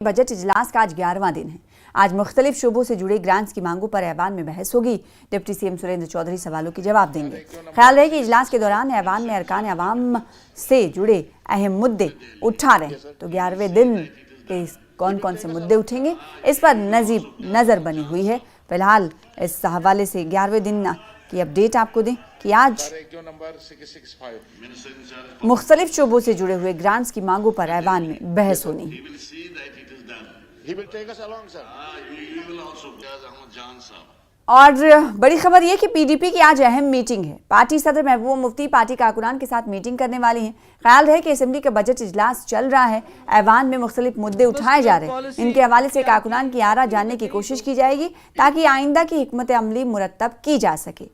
Budget इजलास का आज 11वां दिन है। आज मुख्तलिफ शोबों से जुड़े ग्रांट्स की मांगों पर ऐवान में बहस होगी। डिप्टी सीएम सुरेंद्र चौधरी सवालों के जवाब देंगे। ख्याल रहे कि इजलास के दौरान ऐवान में अरकान अवाम से जुड़े अहम मुद्दे उठा रहे, तो 11वें दिन के कौन कौन से मुद्दे उठेंगे इस पर नजर बनी हुई है। फिलहाल इस हवाले से 11वें दिन की अपडेट आपको दें कि आज मुख्तलिफ शोबों से जुड़े हुए ग्रांट्स की मांगों पर ऐवान में बहस होनी है। और बड़ी खबर यह कि पीडीपी की आज अहम मीटिंग है। पार्टी सदर महबूबा मुफ्ती पार्टी कारकुनान के साथ मीटिंग करने वाली हैं। ख्याल रहे कि असेंबली का बजट इजलास चल रहा है, ऐवान में मुख्तलिफ मुद्दे उठाए जा रहे हैं। इनके हवाले से कारकुनान की आरा जानने की कोशिश की जाएगी ताकि आइंदा की हिकमत अमली मुरतब की जा सके।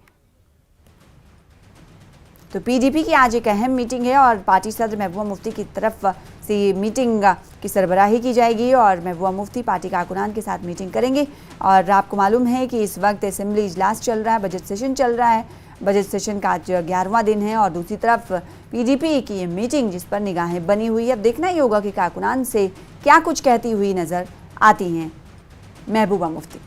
तो पीडीपी की आज एक अहम मीटिंग है और पार्टी सदर महबूबा मुफ्ती की तरफ से मीटिंग की सरबराही की जाएगी और महबूबा मुफ्ती पार्टी कारकुनान के साथ मीटिंग करेंगे। और आपको मालूम है कि इस वक्त असेंबली इजलास चल रहा है, बजट सेशन चल रहा है। बजट सेशन का आज 11वां दिन है और दूसरी तरफ पीडीपी की ये मीटिंग जिस पर निगाहें बनी हुई है। अब देखना ही होगा कि कारकुनान से क्या कुछ कहती हुई नजर आती हैं महबूबा मुफ्ती।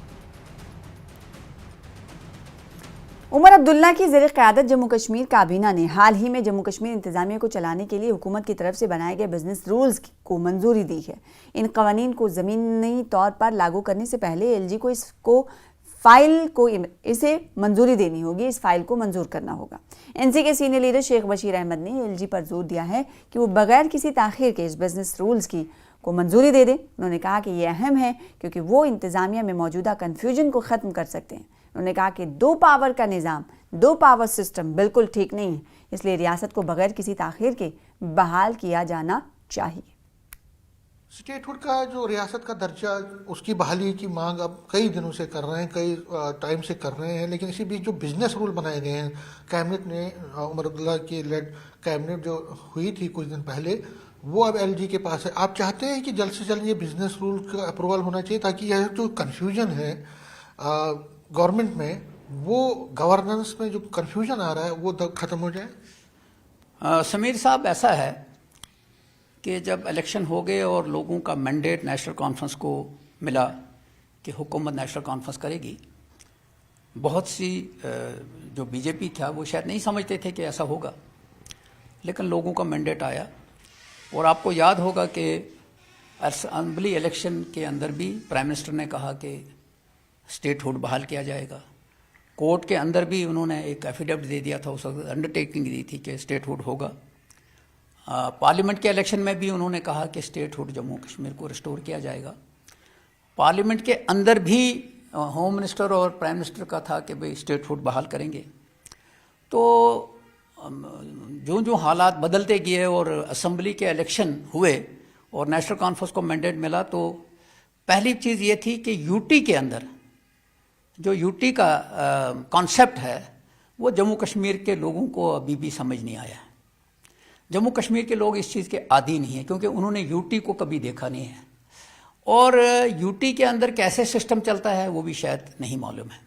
उमर अब्दुल्ला की ज़ेर क़यादत जम्मू कश्मीर काबीना ने हाल ही में जम्मू कश्मीर इंतज़ामिया को चलाने के लिए हुकूमत की तरफ से बनाए गए बिजनेस रूल्स को मंजूरी दी है। इन कवानीन को ज़मीनी तौर पर लागू करने से पहले एलजी को इसे मंजूरी देनी होगी, इस फाइल को मंजूर करना होगा। एनसी के सीनियर लीडर शेख बशीर अहमद ने एलजी पर जोर दिया है कि वो बगैर किसी ताख़ीर के इस बिजनेस रूल्स को मंजूरी दे दें। उन्होंने कहा कि ये अहम है क्योंकि वो इंतज़ामिया में मौजूदा कन्फ्यूजन को ख़त्म कर सकते हैं। उन्होंने कहा कि दो पावर का निज़ाम, दो पावर सिस्टम बिल्कुल ठीक नहीं है, इसलिए रियासत को बगैर किसी ताख़ीर के बहाल किया जाना चाहिए। स्टेटहुड का जो रियासत का दर्जा, उसकी बहाली की मांग अब कई दिनों से कर रहे हैं, कई टाइम से कर रहे हैं। लेकिन इसी बीच जो बिजनेस रूल बनाए गए हैं, कैबिनेट ने उमर अब्दुल्ला की लेड कैबिनेट जो हुई थी कुछ दिन पहले, वो अब एलजी के पास है। आप चाहते हैं कि जल्द से जल्द ये बिजनेस रूल का अप्रूवल होना चाहिए ताकि यह जो कन्फ्यूजन है गवर्नमेंट में, वो गवर्नेंस में जो कन्फ्यूजन आ रहा है वो ख़त्म हो जाए। समीर साहब, ऐसा है कि जब इलेक्शन हो गए और लोगों का मैंडेट नेशनल कॉन्फ्रेंस को मिला कि हुकूमत नेशनल कॉन्फ्रेंस करेगी, बहुत सी जो बीजेपी था वो शायद नहीं समझते थे कि ऐसा होगा, लेकिन लोगों का मैंडेट आया। और आपको याद होगा कि असेंबली इलेक्शन के अंदर भी प्राइम मिनिस्टर ने कहा कि स्टेटहुड बहाल किया जाएगा। कोर्ट के अंदर भी उन्होंने एक एफिडेविट दे दिया था, उस वक्त अंडरटेकिंग दी थी कि स्टेटहुड होगा। पार्लियामेंट के इलेक्शन में भी उन्होंने कहा कि स्टेटहुड जम्मू कश्मीर को रिस्टोर किया जाएगा। पार्लियामेंट के अंदर भी होम मिनिस्टर और प्राइम मिनिस्टर का था कि भाई स्टेटहुड बहाल करेंगे। तो जो जो हालात बदलते गए और असेंबली के इलेक्शन हुए और नेशनल कॉन्फ्रेंस को मैंडेट मिला, तो पहली चीज़ ये थी कि यूटी के अंदर जो यूटी का कॉन्सेप्ट है वो जम्मू कश्मीर के लोगों को अभी भी समझ नहीं आया है। जम्मू कश्मीर के लोग इस चीज़ के आदी नहीं हैं क्योंकि उन्होंने यूटी को कभी देखा नहीं है और यूटी के अंदर कैसे सिस्टम चलता है वो भी शायद नहीं मालूम है।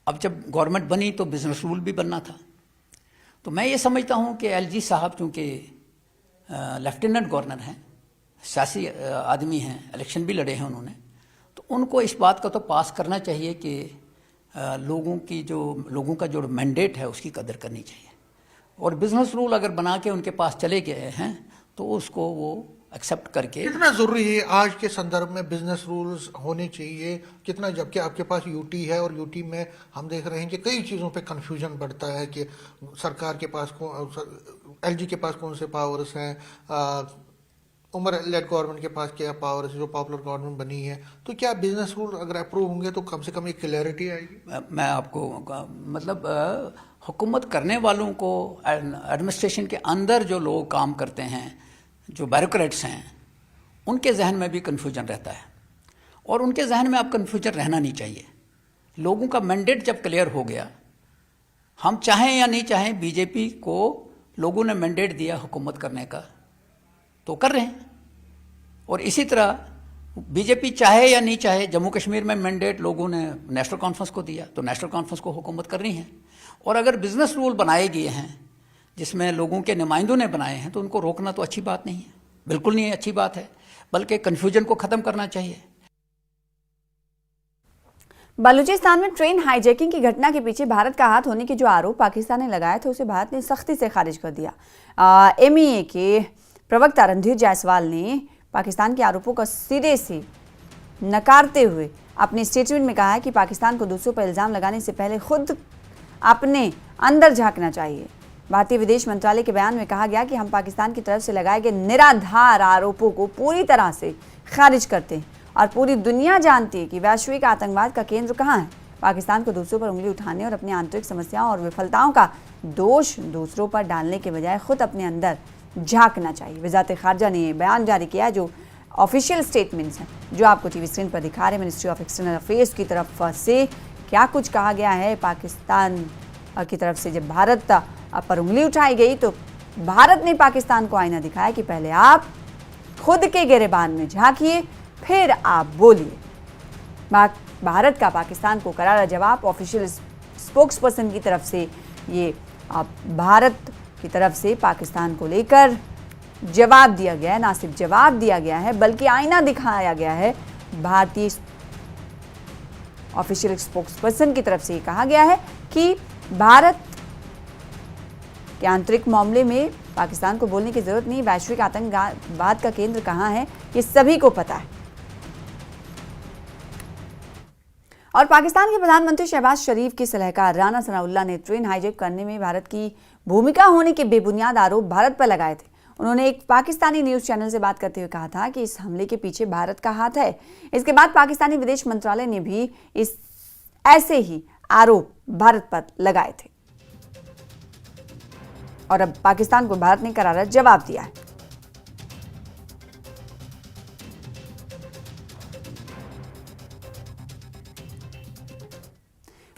अब जब गवर्नमेंट बनी तो बिजनेस रूल भी बनना था। तो मैं ये समझता हूँ कि एलजी साहब चूँकि लेफ्टिनेंट गवर्नर हैं, सियासी आदमी हैं, इलेक्शन भी लड़े हैं उन्होंने, तो उनको इस बात का तो पास करना चाहिए कि लोगों का जो मैंडेट है उसकी कदर करनी चाहिए। और बिजनेस रूल अगर बना के उनके पास चले गए हैं तो उसको वो एक्सेप्ट करके। कितना ज़रूरी है आज के संदर्भ में बिजनेस रूल्स होने चाहिए, कितना, जबकि आपके पास यूटी है और यूटी में हम देख रहे हैं कि कई चीज़ों पे कन्फ्यूजन बढ़ता है कि सरकार के पास एलजी के पास कौन से पावर्स हैं, उमर लेड गवर्नमेंट के पास क्या पावर है जो पॉपुलर गवर्नमेंट बनी है। तो क्या बिजनेस रूल अगर अप्रूव होंगे तो कम से कम एक क्लैरिटी आएगी। मैं आपको मतलब हुकूमत करने वालों को, एडमिनिस्ट्रेशन के अंदर जो लोग काम करते हैं, जो ब्यूरोक्रेट्स हैं, उनके जहन में भी कन्फ्यूजन रहता है और उनके जहन में अब कन्फ्यूजन रहना नहीं चाहिए। लोगों का मैंडेट जब क्लियर हो गया, हम चाहें या नहीं चाहें, बीजेपी को लोगों ने मैंडेट दिया हुकूमत करने का तो कर रहे हैं। और इसी तरह बीजेपी चाहे या नहीं चाहे, जम्मू कश्मीर में मैंडेट लोगों ने नेशनल कॉन्फ्रेंस को दिया तो नेशनल कॉन्फ्रेंस को हुकूमत करनी है। और अगर बिजनेस रूल बनाए गए हैं जिसमें लोगों के नुमाइंदों ने बनाए हैं तो उनको रोकना तो अच्छी बात नहीं है, बिल्कुल नहीं अच्छी बात है। बल्कि कन्फ्यूजन को ख़त्म करना चाहिए। बलूचिस्तान में ट्रेन हाईजैकिंग की घटना के पीछे भारत का हाथ होने के जो आरोप पाकिस्तान ने लगाए थे उसे भारत ने सख्ती से खारिज कर दिया। एमईए के प्रवक्ता रणधीर जायसवाल ने पाकिस्तान के आरोपों का सिरे से नकारते हुए अपने स्टेटमेंट में कहा है कि पाकिस्तान को दूसरों पर इल्ज़ाम लगाने से पहले खुद अपने अंदर झांकना चाहिए। भारतीय विदेश मंत्रालय के बयान में कहा गया कि हम पाकिस्तान की तरफ से लगाए गए निराधार आरोपों को पूरी तरह से खारिज करते हैं और पूरी दुनिया जानती है कि वैश्विक आतंकवाद का केंद्र कहाँ है। पाकिस्तान को दूसरों पर उंगली उठाने और अपनी आंतरिक समस्याओं और विफलताओं का दोष दूसरों पर डालने के बजाय खुद अपने अंदर झांकना चाहिए। वज़ारत ख़ारजा ने बयान जारी किया जो ऑफिशियल स्टेटमेंट्स हैं जो आपको टीवी स्क्रीन पर दिखा रहे हैं। मिनिस्ट्री ऑफ एक्सटर्नल अफेयर्स की तरफ से क्या कुछ कहा गया है पाकिस्तान की तरफ से। जब भारत पर उंगली उठाई गई तो भारत ने पाकिस्तान को आईना दिखाया कि पहले आप खुद के गिरेबान में झांकिए, फिर आप बोलिए। भारत का पाकिस्तान को करारा जवाब ऑफिशियल स्पोक्सपर्सन की तरफ से ये भारत की तरफ से पाकिस्तान को लेकर जवाब दिया गया है। ना सिर्फ जवाब दिया गया है बल्कि आईना दिखाया गया है। भारतीय ऑफिशियल स्पोक्सपर्सन की तरफ से ये कहा गया है कि भारत के आंतरिक मामले में पाकिस्तान को बोलने की जरूरत नहीं। वैश्विक आतंकवाद का केंद्र कहां है ये सभी को पता है। और पाकिस्तान के प्रधानमंत्री शहबाज शरीफ के सलाहकार राना सनाउल्लाह ने ट्रेन हाईजैक करने में भारत की भूमिका होने के बेबुनियाद आरोप भारत पर लगाए थे। उन्होंने एक पाकिस्तानी न्यूज चैनल से बात करते हुए कहा था कि इस हमले के पीछे भारत का हाथ है। इसके बाद पाकिस्तानी विदेश मंत्रालय ने भी ऐसे ही आरोप भारत पर लगाए थे और अब पाकिस्तान को भारत ने करारा जवाब दिया है।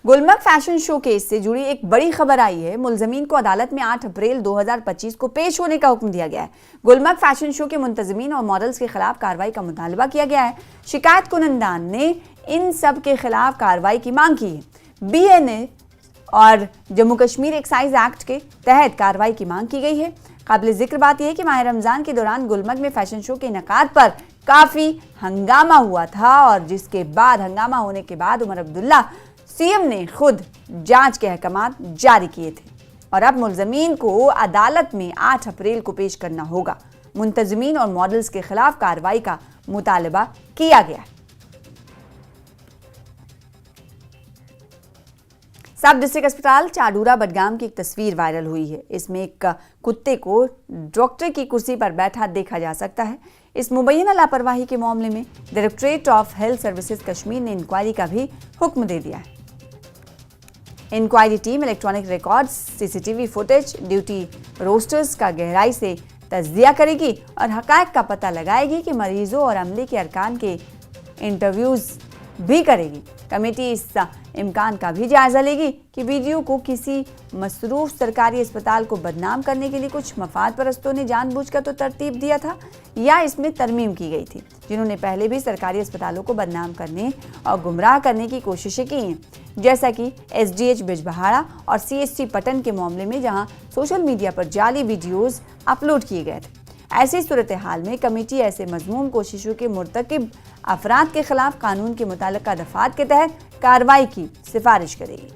गुलमर्ग फैशन शो केस से जुड़ी एक बड़ी खबर आई है। मुलजमीन को अदालत में 8 अप्रैल 2025 को पेश होने का हुक्म दिया गया है। गुलमर्ग फैशन शो के मुंतजमीन और मॉडल्स के खिलाफ कार्रवाई का मुतालबा किया गया है। शिकायत कुनंदान ने इन सब के खिलाफ कार्रवाई की मांग की है। BNA और जम्मू कश्मीर एक्साइज एक्ट के तहत कार्रवाई की मांग की गई है। काबिल जिक्र बात यह है कि माह रमजान के दौरान गुलमर्ग में फैशन शो के इनेकाद पर काफी हंगामा हुआ था और जिसके बाद हंगामा होने के बाद उमर अब्दुल्ला सीएम ने खुद जांच के अहकामात जारी किए थे और अब मुलजमीन को अदालत में 8 अप्रैल को पेश करना होगा। मुंतजमीन और मॉडल्स के खिलाफ कार्रवाई का मुतालबा किया गया है। सब डिस्ट्रिक्ट अस्पताल चाडूरा बडगाम की एक तस्वीर वायरल हुई है। इसमें एक कुत्ते को डॉक्टर की कुर्सी पर बैठा देखा जा सकता है। इस मुबैना लापरवाही के मामले में directorate of health services Kashmir ने इंक्वायरी का भी हुक्म दे दिया है। Inquiry team electronic records, CCTV footage, duty rosters का गहराई से तज्जिया करेगी और हकायक का पता लगाएगी कि मरीजों और अमले के अरकान के इंटरव्यूज भी करेगी। कमेटी इस इम्कान का भी जायजा लेगी कि वीडियो को किसी मसरूफ सरकारी अस्पताल को बदनाम करने के लिए कुछ मफाद परस्तों ने जानबूझकर तो तरतीब दिया था या इसमें तरमीम की गई थी, जिन्होंने पहले भी सरकारी अस्पतालों को बदनाम करने और गुमराह करने की कोशिशें की हैं, जैसा कि SDH बिजबहाड़ा और CHC पटन के मामले में, जहां सोशल मीडिया पर जाली वीडियोस अपलोड किए गए थे। ऐसी सूरत हाल में कमेटी ऐसे मजमूम कोशिशों के मुर्तकिब अफराद के खिलाफ कानून के मुतालिका दफात के तहत कार्रवाई की सिफारिश करेगी।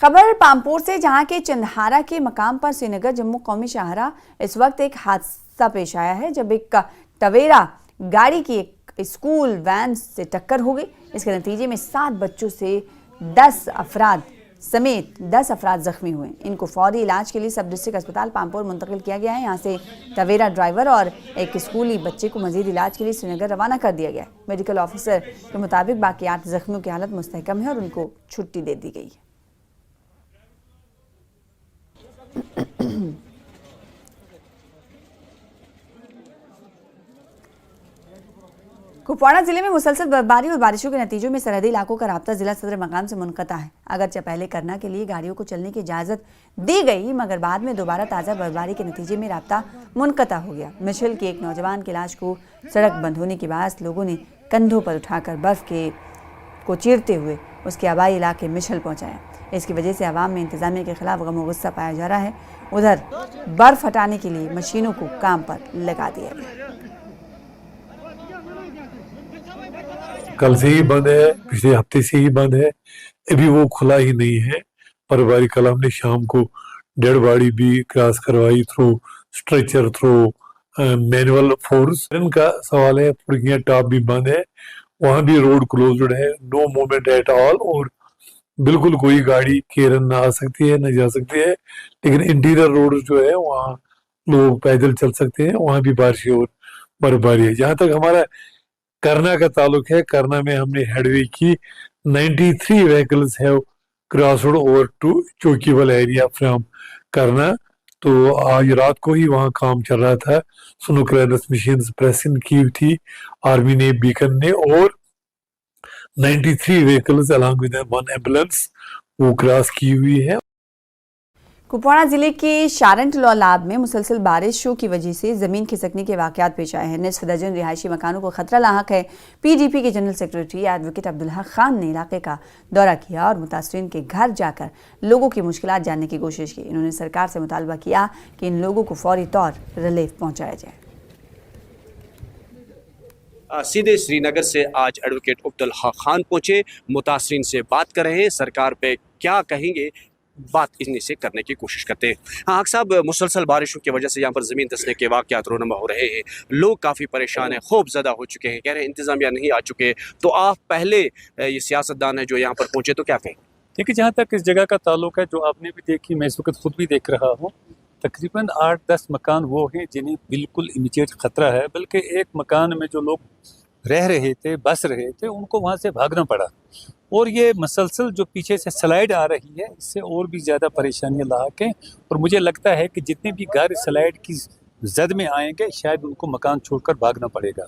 खबर पामपोर से, जहां के चंदहारा के मकाम पर श्रीनगर जम्मू कौमी शाहरा इस वक्त एक हादसा पेश आया है, जब एक टवेरा गाड़ी की एक स्कूल वैन से टक्कर हो गई। इसके नतीजे में 7 बच्चों से 10 अफराद समेत 10 अफराद जख्मी हुए। इनको फौरी इलाज के लिए सब डिस्ट्रिक्ट अस्पताल पामपोर मुंतकिल किया गया है। यहाँ से टवेरा ड्राइवर और एक स्कूली बच्चे को मजीद इलाज के लिए श्रीनगर रवाना कर दिया गया है। मेडिकल ऑफिसर के मुताबिक बाकी 8 जख्मियों की हालत मुस्तहकम है और उनको छुट्टी दे दी गई है। कुपवाड़ा जिले में मुसलसल बर्फबारी और बारिशों के नतीजों में सरहदी इलाकों का राब्ता जिला सदर मकाम से मुनक़ता है। अगरचे पहले करना के लिए गाड़ियों को चलने की इजाज़त दी गई, मगर बाद में दोबारा ताज़ा बर्फबारी के नतीजे में राब्ता मुनक़ता हो गया। मिशल के एक नौजवान की लाश को सड़क बंद होने के बाद लोगों ने कंधों पर उठाकर बर्फ़ को चीरते हुए उसके आबाई इलाके मिशल पहुँचाया। इसकी वजह से आवाम में इंतजामिया के खिलाफ गम गुस्सा पाया जा रहा है। उधर बर्फ हटाने के लिए मशीनों को काम पर लगा दिया गया। कल से ही बंद है, पिछले हफ्ते से ही बंद है, अभी वो खुला ही नहीं है। बर्फबारी कल हमने शाम को डेड बॉडी भी क्रॉस करवाई through stretcher, through manual force. इनका सवाल है, पुरगिया टॉप भी बंद है, वहां भी रोड क्लोज्ड है, नो मूवमेंट एट ऑल, और बिल्कुल कोई गाड़ी केरन ना आ सकती है, ना जा सकती है। लेकिन इंटीरियर रोड जो है वहाँ लोग पैदल चल सकते हैं, वहां भी बारिश और बर्फबारी है। जहां तक हमारा करना का ताल्लुक है, करना में हमने हेडवे की 93 vehicles have crossed over to चोकीबल एरिया फ्रॉम करना। तो आज रात को ही वहाँ काम चल रहा था, स्नो क्लियरेंस मशीन प्रेसिंग की थी आर्मी ने, बीकन ने, और 93 vehicles along with one ambulance वो क्रॉस की हुई है। कुपवाड़ा जिले के शारन लौलाब में मुसलसल बारिशों की वजह से जमीन खिसकने के वाकयात पेश आए हैं। निस्फ दर्जन रिहायशी मकानों को खतरा लाहक है। पीडीपी के general secretary advocate Abdul Haq Khan ने इलाके का दौरा किया और मुतासरीन के घर जाकर लोगों की मुश्किलात जानने की कोशिश की। इन्होंने सरकार से मुतालबा किया कि इन लोगों को फौरी तौर रिलीफ पहुंचाया जाए। सीधे श्रीनगर से आज एडवोकेट अब्दुल हक खान पहुंचे, मुतासरीन से बात कर रहे हैं, सरकार पे क्या कहेंगे, बात इन्हीं से करने की कोशिश करते हैं। हाँ हक साहब, मुसलसल बारिशों की वजह से यहाँ पर ज़मीन धंसने के वाक़यात रोनमा हो रहे हैं, लोग काफ़ी परेशान हैं, खौफज़दा हो चुके हैं, कह रहे हैं इंतज़ामिया नहीं आ चुके। तो आप पहले ये सियासतदान है जो यहाँ पर पहुँचे, तो क्या कहें? देखिए, जहाँ तक इस जगह का ताल्लुक है, जो आपने भी देखी, मैं इस वक्त खुद भी देख रहा हूँ, तकरीबन 8-10 मकान वो हैं जिन्हें बिल्कुल इमीडिएट ख़तरा है। बल्कि एक मकान में जो लोग रह रहे थे, बस रहे थे, उनको वहाँ से भागना पड़ा। और ये मसलसल जो पीछे से स्लाइड आ रही है, इससे और भी ज़्यादा परेशानियाँ लाहक हैं। और मुझे लगता है कि जितने भी घर स्लाइड की जद में आएंगे, शायद उनको मकान छोड़कर भागना पड़ेगा।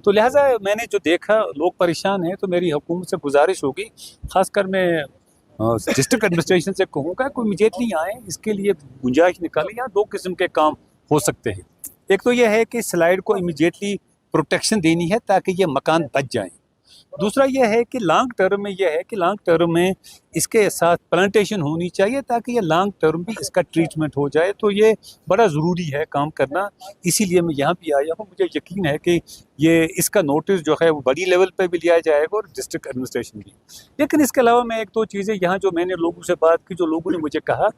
तो लिहाजा मैंने जो देखा, लोग परेशान हैं, तो मेरी हुकूमत से गुजारिश होगी, ख़ासकर मैं डिस्ट्रिक्ट एडमिनिस्ट्रेशन से कहूँगा कोई इमीडिएटली आए, इसके लिए गुंजाइश निकालें। यहाँ 2 किस्म के काम हो सकते हैं। एक तो यह है कि स्लाइड को इमीडिएटली प्रोटेक्शन देनी है ताकि ये मकान बच जाएं। दूसरा यह है कि लॉन्ग टर्म में इसके साथ प्लांटेशन होनी चाहिए ताकि ये लॉन्ग टर्म भी इसका ट्रीटमेंट हो जाए। तो ये बड़ा ज़रूरी है काम करना, इसीलिए मैं यहाँ भी आया हूँ। मुझे यकीन है कि ये इसका नोटिस जो है वो बड़ी लेवल पे भी लिया जाएगा और डिस्ट्रिक्ट एडमिनिस्ट्रेशन भी। लेकिन इसके अलावा मैं 1-2 चीज़ें यहाँ जो मैंने लोगों से बात की, जो लोगों ने मुझे कहा,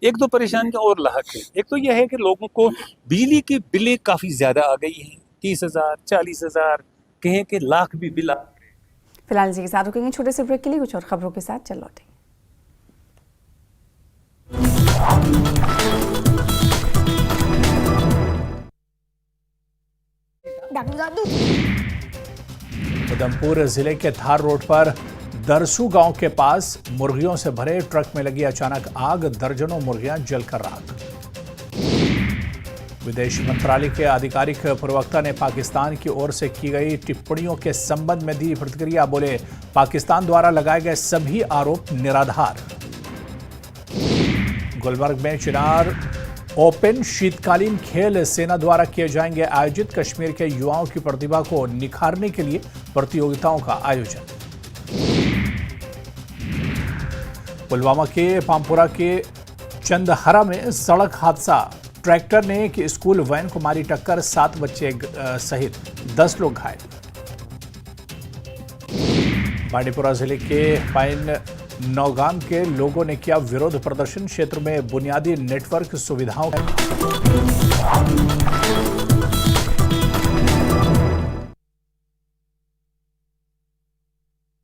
1-2 परेशानियाँ और लाहक हैं। एक तो यह है कि लोगों को बिजली की बिलें काफ़ी ज़्यादा आ गई हैं, 30,000, 40,000, कहें कि लाख भी बिल। फिलहाल इसी के साथ रुकेंगे छोटे से ब्रेक के लिए, कुछ और खबरों के साथ चल लौटेंगे। उधमपुर जिले के थार रोड पर दरसू गांव के पास मुर्गियों से भरे ट्रक में लगी अचानक आग, दर्जनों मुर्गियां जलकर राख। विदेश मंत्रालय के आधिकारिक प्रवक्ता ने पाकिस्तान की ओर से की गई टिप्पणियों के संबंध में दी प्रतिक्रिया, बोले पाकिस्तान द्वारा लगाए गए सभी आरोप निराधार। गुलबर्ग में चिनार ओपन शीतकालीन खेल सेना द्वारा किए जाएंगे आयोजित, कश्मीर के युवाओं की प्रतिभा को निखारने के लिए प्रतियोगिताओं का आयोजन। पुलवामा के पामपुरा के चंदहरा में सड़क हादसा, ट्रैक्टर ने एक स्कूल वैन को मारी टक्कर, 7 बच्चे सहित 10 लोग घायल। बांडीपुरा जिले के पाइन नौगाम के लोगों ने किया विरोध प्रदर्शन, क्षेत्र में बुनियादी नेटवर्क सुविधाओं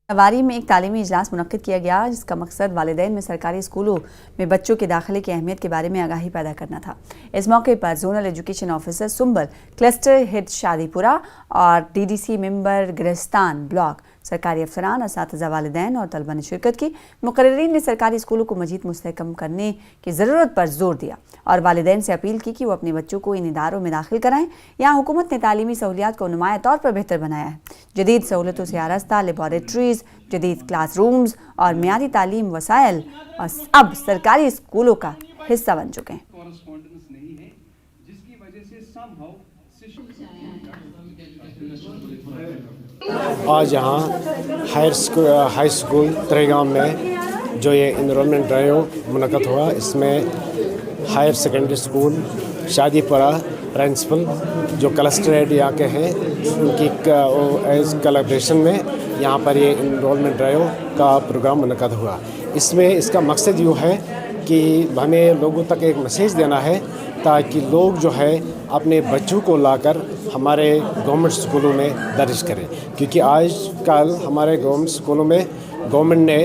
सवारी में एक तालीमी इजलास मुनक्किद किया गया, जिसका मकसद वालिदैन में सरकारी स्कूलों में बच्चों के दाखिले की अहमियत के बारे में आगाही पैदा करना था। इस मौके पर zonal education officer Sumbal, cluster head Shadipura और डीडीसी मेंबर गिरस्तान ब्लॉक, सरकारी अफसरान, असातिज़ा, वालिदैन और तलबा ने शिरकत की। मुकर्रिरीन ने सरकारी स्कूलों को मजीद मुस्तहकम करने की ज़रूरत पर जोर दिया और वालिदैन से अपील की कि वो अपने बच्चों को इन इदारों में दाखिल कराएं। यहाँ हुकूमत ने तालीमी सहूलियात को नुमाया तौर पर बेहतर बनाया है। जदीद सहूलतों से आरास्ता लेबॉरेटरीज, जदीद क्लासरूम्स और मियारी तालीम वसायल अब सरकारी स्कूलों का हिस्सा बन चुके हैं। आज यहाँ हाई स्कूल तरेगाम में जो ये इनरोलमेंट ड्राइव मुनक़द हुआ, इसमें higher secondary school Shadipura principal जो क्लस्टर हेड यहाँ के हैं उनकी एज कोलैबोरेशन में यहाँ पर ये इनरोलमेंट ड्राइव का प्रोग्राम मुनक़द हुआ। इसमें इसका मकसद यूँ है कि हमें लोगों तक एक मैसेज देना है ताकि लोग जो है अपने बच्चों को लाकर हमारे गवर्नमेंट स्कूलों में दर्ज करें, क्योंकि आजकल हमारे गवर्नमेंट स्कूलों में गवर्नमेंट ने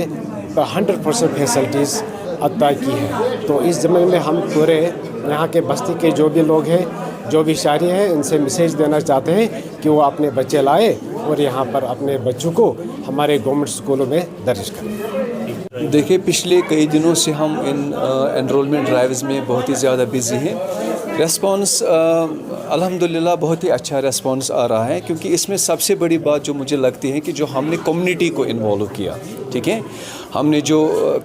100% फैसिलिटीज़ अता की है। तो इस ज़माने में हम पूरे यहाँ के बस्ती के जो भी लोग हैं, जो भी शहरी हैं, इनसे मैसेज देना चाहते हैं कि वो अपने बच्चे लाए और यहाँ पर अपने बच्चों को हमारे गवर्नमेंट स्कूलों में दर्ज करें। देखिए, पिछले कई दिनों से हम इन एनरोलमेंट ड्राइव्स में बहुत ही ज़्यादा बिजी हैं। रेस्पॉन्स अल्हम्दुलिल्लाह बहुत ही अच्छा रेस्पॉन्स आ रहा है, क्योंकि इसमें सबसे बड़ी बात जो मुझे लगती है कि जो हमने कम्युनिटी को इन्वॉल्व किया, ठीक है। हमने जो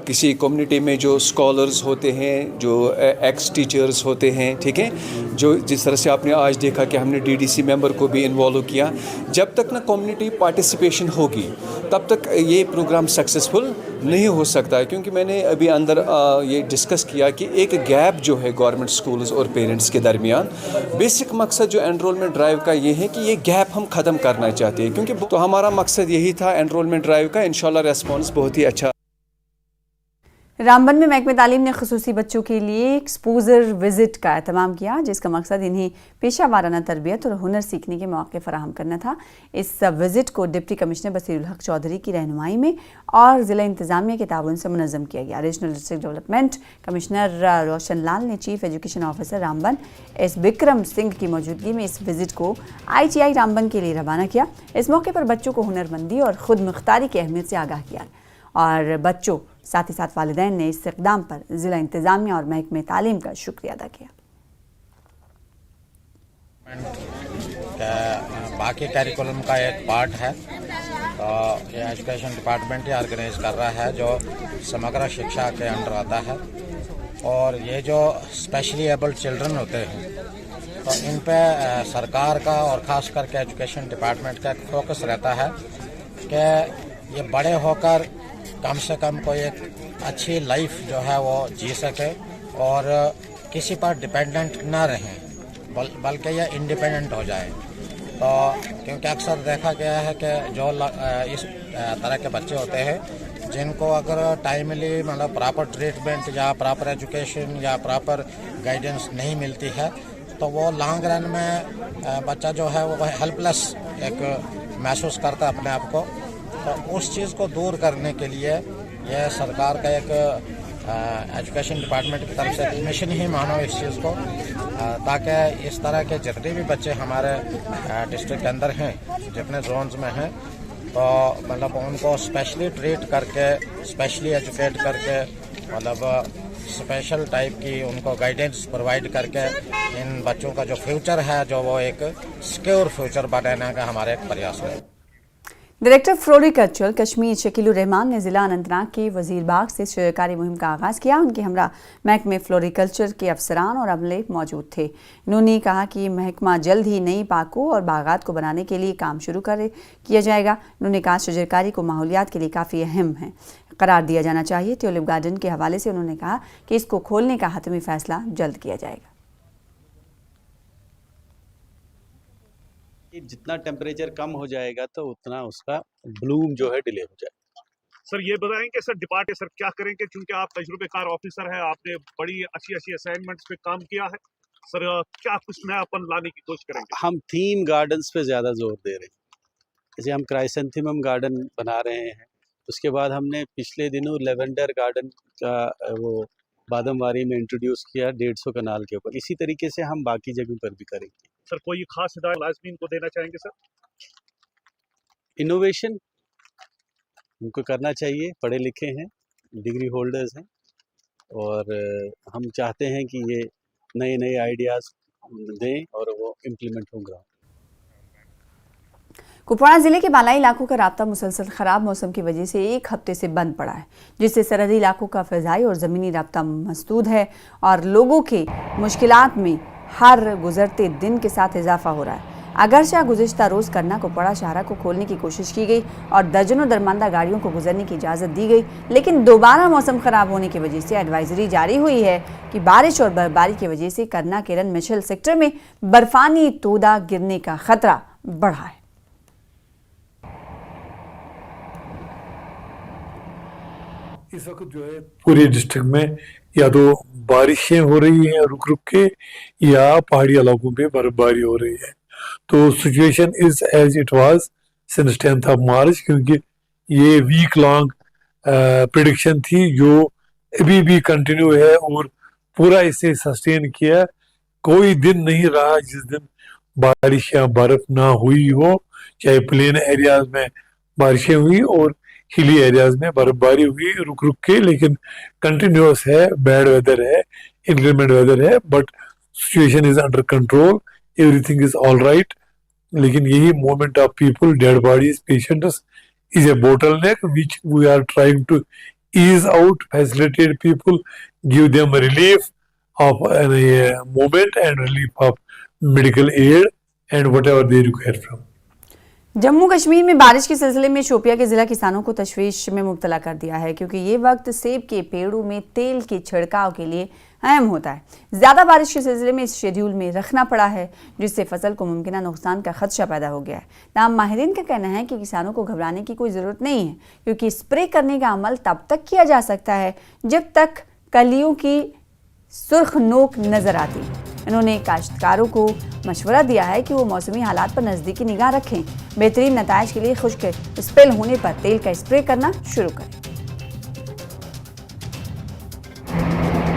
किसी कम्युनिटी में जो स्कॉलर्स होते हैं, जो एक्स टीचर्स होते हैं, ठीक है, जो जिस तरह से आपने आज देखा कि हमने डीडीसी मेंबर को भी इन्वॉल्व किया। जब तक ना कम्युनिटी पार्टिसिपेशन होगी तब तक ये प्रोग्राम सक्सेसफुल नहीं हो सकता है, क्योंकि मैंने अभी अंदर ये डिस्कस किया कि एक गैप जो है गवर्नमेंट स्कूल्स और पेरेंट्स के दरमियान, बेसिक मकसद जो एनरोलमेंट ड्राइव का ये है कि ये गैप हम ख़त्म करना चाहते हैं, क्योंकि तो हमारा मकसद यही था एनरोलमेंट ड्राइव का। इंशाल्लाह रेस्पॉन्स बहुत ही अच्छा। रामबन में महकमे तालीम ने खुसूसी बच्चों के लिए एक्सपोजर विजिट का एहतमाम किया, जिसका मकसद इन्हें पेशा वाराना तरबियत और हुनर सीखने के मौके फराहम करना था। इस विजिट को डिप्टी कमिश्नर बसीरुल हक चौधरी की रहनुमाई में और ज़िला इंतज़ामिया के ताउन से मुनज़्ज़म किया गया। Regional district development commissioner Roshan Lal ने chief education officer Ramban S Bikram Singh की मौजूदगी में इस विजिट को ITI रामबन के लिए रवाना किया। इस मौके पर बच्चों को हुनरमंदी और खुद मुख्तारी की अहमियत से आगाह किया और बच्चों साथ ही साथ वालिदैन ने इस इक़दाम पर ज़िला इंतज़ामिया और महकमे तालीम का शुक्रिया अदा किया। बाकी कैरिकुलम का एक पार्ट है, तो ये एजुकेशन डिपार्टमेंट ही ऑर्गेनाइज कर रहा है, जो समग्र शिक्षा के अंडर आता है। और ये जो स्पेशली एबल्ड चिल्ड्रन होते हैं, तो इन पे सरकार का और ख़ास करके एजुकेशन डिपार्टमेंट का एक फोकस रहता है कि ये बड़े होकर कम से कम कोई एक अच्छी लाइफ जो है वो जी सके और किसी पर डिपेंडेंट ना रहें, बल्कि ये इंडिपेंडेंट हो जाए। तो क्योंकि अक्सर देखा गया है कि जो इस तरह के बच्चे होते हैं जिनको अगर टाइमली मतलब प्रॉपर ट्रीटमेंट या प्रॉपर एजुकेशन या प्रॉपर गाइडेंस नहीं मिलती है, तो वो लॉन्ग रन में बच्चा जो है वो हेल्पलेस एक महसूस करता है अपने आप को। तो उस चीज़ को दूर करने के लिए यह सरकार का एक एजुकेशन डिपार्टमेंट की तरफ से मिशन ही मानो इस चीज़ को, ताकि इस तरह के जितने भी बच्चे हमारे डिस्ट्रिक्ट के अंदर हैं, जितने जोन्स में हैं, तो मतलब उनको स्पेशली ट्रीट करके, स्पेशली एजुकेट करके, मतलब स्पेशल टाइप की उनको गाइडेंस प्रोवाइड करके इन बच्चों का जो फ्यूचर है, जो वो एक सिक्योर फ्यूचर बनाने का हमारा एक प्रयास है। डायरेक्टर फ्लोरिकल्चर कश्मीर शकीलुर रहमान ने ज़िला अनंतनाग के वजीर बाग से सरकारी मुहिम का आगाज़ किया। उनके हमरा महकमे फ्लोरिकल्चर के अफसरान और अमले मौजूद थे। इन्होंने कहा कि महकमा जल्द ही नई पार्कों और बागात को बनाने के लिए काम शुरू किया जाएगा। उन्होंने कहा शजरकारी को माहौलियात के लिए काफ़ी अहम है, करार दिया जाना चाहिए। ट्यूलिप गार्डन के हवाले से उन्होंने कहा कि इसको खोलने का हतमी फैसला जल्द किया जाएगा। जितना टेम्परेचर कम हो जाएगा तो उतना उसका ब्लूम जो है डिले हो जाएगा। सर ये बताएंगे सर डिपार्टमेंट सर क्या करेंगे, क्योंकि आप तजुर्बेकार ऑफिसर हैं, आपने बड़ी अच्छी असाइनमेंट्स पे काम किया है सर, क्या कुछ नयापन लाने की कोशिश करेंगे? हम थीम गार्डन्स पे ज़्यादा जोर दे रहे हैं। जैसे हम क्राइसेंथेमम गार्डन बना रहे हैं, उसके बाद हमने पिछले दिनों लेवेंडर गार्डन का वो बादमवारी में इंट्रोड्यूस किया 150 कनाल के ऊपर। इसी तरीके से हम बाकी जगहों पर भी करेंगे। सर कोई खास हिदायत लाज़मीन को देना चाहेंगे सर? इनोवेशन उनको करना चाहिए, पढ़े लिखे हैं, डिग्री होल्डर्स हैं, और हम चाहते हैं कि ये नए नए आइडियाज़ दें और वो इम्प्लीमेंट होंगे। कुपवाड़ा जिले के बालाई इलाकों का राब्ता मुसलसल ख़राब मौसम की वजह से एक हफ्ते से बंद पड़ा है, जिससे सरहदी इलाकों का फ़ज़ाई और ज़मीनी राब्ता मसदूद है और लोगों के मुश्किलात में हर गुजरते दिन के साथ इजाफा हो रहा है। अगरचा गुज़िश्ता रोज़ करना को पड़ा शाहरा को खोलने की कोशिश की गई और दर्जनों दरमांदा गाड़ियों को गुजरने की इजाज़त दी गई, लेकिन दोबारा मौसम ख़राब होने की वजह से एडवाइजरी जारी हुई है कि बारिश और बर्फबारी की वजह से करना केरन मिशेल सेक्टर में बर्फानी तोदा गिरने का खतरा बढ़ा है। इस वक्त जो है पूरे डिस्ट्रिक्ट में या तो बारिशें हो रही हैं रुक रुक के, या पहाड़ी इलाकों पे बर्फबारी हो रही है। तो situation is as it was since 10th of March, क्योंकि ये वीक लॉन्ग प्रिडिक्शन थी जो अभी भी कंटिन्यू है और पूरा इसे सस्टेन किया। कोई दिन नहीं रहा जिस दिन बारिश या बर्फ ना हुई हो, चाहे प्लेन एरियाज में बारिशें हुई और हिली एरियाज में बर्फबारी हुई रुक रुक के, लेकिन कंटिन्यूअस है, बैड वेदर है, इंक्रीमेंट वेदर है, but situation is under control, everything is all right. लेकिन यही movement of people, dead bodies, patients is a bottleneck which we are trying to ease out, facilitate people, give them relief of movement and relief of medical aid and whatever they require from. Jammu Kashmir में बारिश के सिलसिले में शोपिया के जिला किसानों को तशवीश में मुब्तला कर दिया है, क्योंकि ये वक्त सेब के पेड़ों में तेल के छिड़काव के लिए अहम होता है। ज़्यादा बारिश के सिलसिले में इस शेड्यूल में रखना पड़ा है, जिससे फसल को मुमकिन नुकसान का खदशा पैदा हो गया है। तमाम माहिरीन का कहना है कि किसानों को घबराने की कोई ज़रूरत नहीं है, क्योंकि स्प्रे करने का अमल तब तक किया जा सकता है जब तक कलियों की सुर्ख नोक नजर आती है। इन्होंने काश्तकारों को मशवरा दिया है कि वो मौसमी हालात पर नज़दीकी निगाह रखें, बेहतरीन नताइज के लिए खुश्क स्पेल होने पर तेल का स्प्रे करना शुरू करें।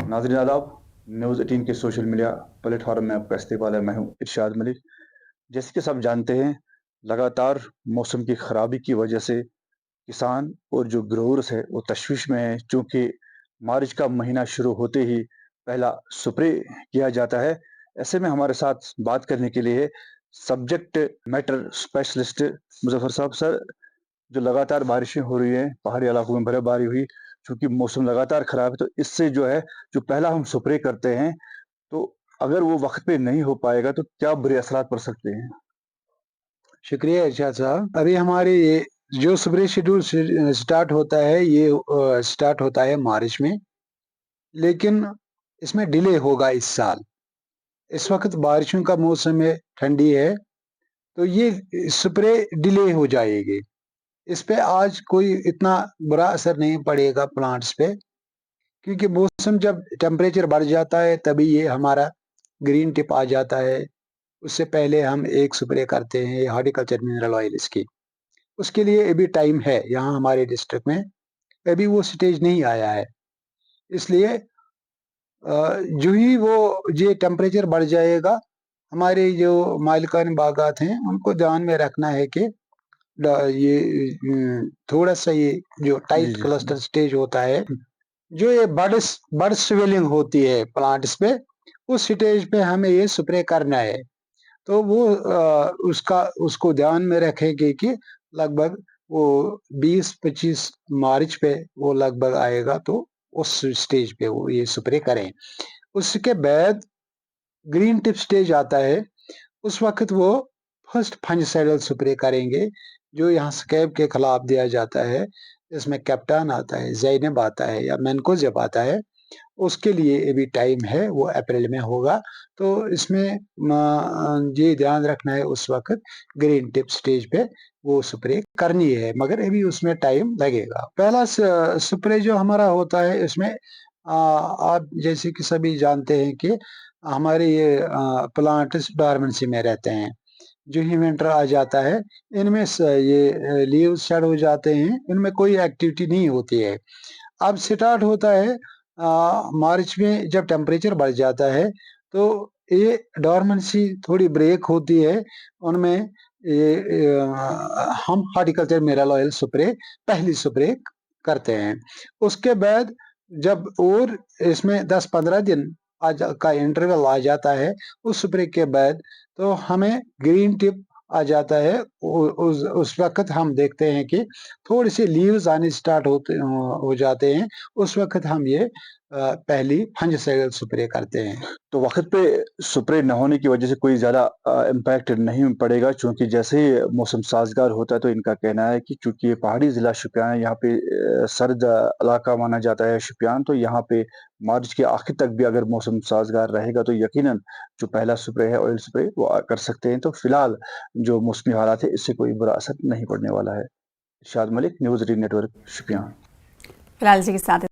नाज़रीन आदाब, न्यूज़ 18 के सोशल मीडिया प्लेटफॉर्म में आपका इस्तेमाल है। मैं हूं इरशाद मलिक। जैसे कि सब जानते हैं, लगातार मौसम की ख़राबी की वजह से किसान और जो ग्रोवर्स है वो तशवीश में है, चूँकि मार्च का महीना शुरू होते ही पहला स्प्रे किया जाता है। ऐसे में हमारे साथ बात करने के लिए सब्जेक्ट मैटर स्पेशलिस्ट मुजफ्फर साहब। सर, जो लगातार बारिशें हो रही हैं, पहाड़ी इलाकों में बर्फबारी हुई, चूँकि मौसम लगातार ख़राब है, तो इससे जो है जो पहला हम स्प्रे करते हैं, तो अगर वो वक्त पे नहीं हो पाएगा तो क्या बुरे असरात पड़ सकते हैं? शुक्रिया इरशाद साहब। अभी हमारे ये जो स्प्रे शेड्यूल स्टार्ट होता है, ये स्टार्ट होता है मार्च में, लेकिन इसमें डिले होगा इस साल। इस वक्त बारिशों का मौसम है, ठंडी है, तो ये स्प्रे डिले हो जाएगी। इस पे आज कोई इतना बुरा असर नहीं पड़ेगा प्लांट्स पे, क्योंकि मौसम जब टेम्परेचर बढ़ जाता है तभी ये हमारा ग्रीन टिप आ जाता है। उससे पहले हम एक स्प्रे करते हैं हॉर्टिकल्चर मिनरल ऑयल्स की। उसके लिए अभी टाइम है, यहाँ हमारे डिस्ट्रिक्ट में अभी वो स्टेज नहीं आया है। इसलिए जो ही वो ये टेम्परेचर बढ़ जाएगा, हमारे जो मालिकान बागात हैं उनको ध्यान में रखना है कि ये थोड़ा सा ये जो टाइट क्लस्टर स्टेज होता है, जो ये बड़ स्वेलिंग होती है प्लांट्स पे, उस स्टेज पे हमें ये स्प्रे करना है। तो वो उसको ध्यान में रखेंगे कि लगभग वो 20-25 मार्च पे वो लगभग आएगा, तो उस स्टेज पे वो ये स्प्रे करें। उसके बाद ग्रीन टिप स्टेज आता है, उस वक्त वो फर्स्ट फंजिसाइडल स्प्रे करेंगे, जो यहाँ स्कैब के खिलाफ दिया जाता है। इसमें कैप्टान आता है, ज़ैनब आता है या मैनकोजेब आता है। उसके लिए अभी टाइम है, वो अप्रैल में होगा। तो इसमें ये ध्यान रखना है उस वक्त ग्रीन टिप स्टेज पे वो स्प्रे करनी है, मगर अभी उसमें टाइम लगेगा। पहला स्प्रे जो हमारा होता है, इसमें आप जैसे कि सभी जानते हैं कि हमारे ये प्लांट्स डॉर्मेंसी में रहते हैं। जो ही विंटर आ जाता है, इनमें ये लीव्स शेड हो जाते हैं, इनमें कोई एक्टिविटी नहीं होती है। अब स्टार्ट होता है मार्च में, जब टेम्परेचर बढ़ जाता है तो ये डॉर्मेंसी थोड़ी ब्रेक होती है। उनमें हम हॉर्टिकल्चर मिनरल ऑयल स्प्रे पहली स्प्रे करते हैं। उसके बाद जब और इसमें 10-15 दिन का इंटरवल आ जाता है, उस स्प्रे के बाद तो हमें ग्रीन टिप आ जाता है। उस वक्त हम देखते हैं कि थोड़ी सी लीव्स आने स्टार्ट हो जाते हैं। उस वक्त हम ये पहली फंजिसाइड स्प्रे करते हैं। तो वक्त पे स्प्रे न होने की वजह से कोई ज़्यादा इम्पैक्ट नहीं पड़ेगा, क्योंकि जैसे ही मौसम साजगार होता है तो इनका कहना है कि चूंकि ये पहाड़ी ज़िला शुपियान है, यहाँ पे सर्द इलाका माना जाता है शुपियान, तो यहाँ पे मार्च के आखिर तक भी अगर मौसम साजगार रहेगा तो यकीनन जो पहला स्प्रे है ऑयल स्प्रे वो कर सकते हैं। तो फिलहाल जो मौसमी हालात है इससे कोई बुरा असर नहीं पड़ने वाला है। इरशाद मलिक, न्यूज़ 18 नेटवर्क, शुपियान। फिलहाल इसी के साथ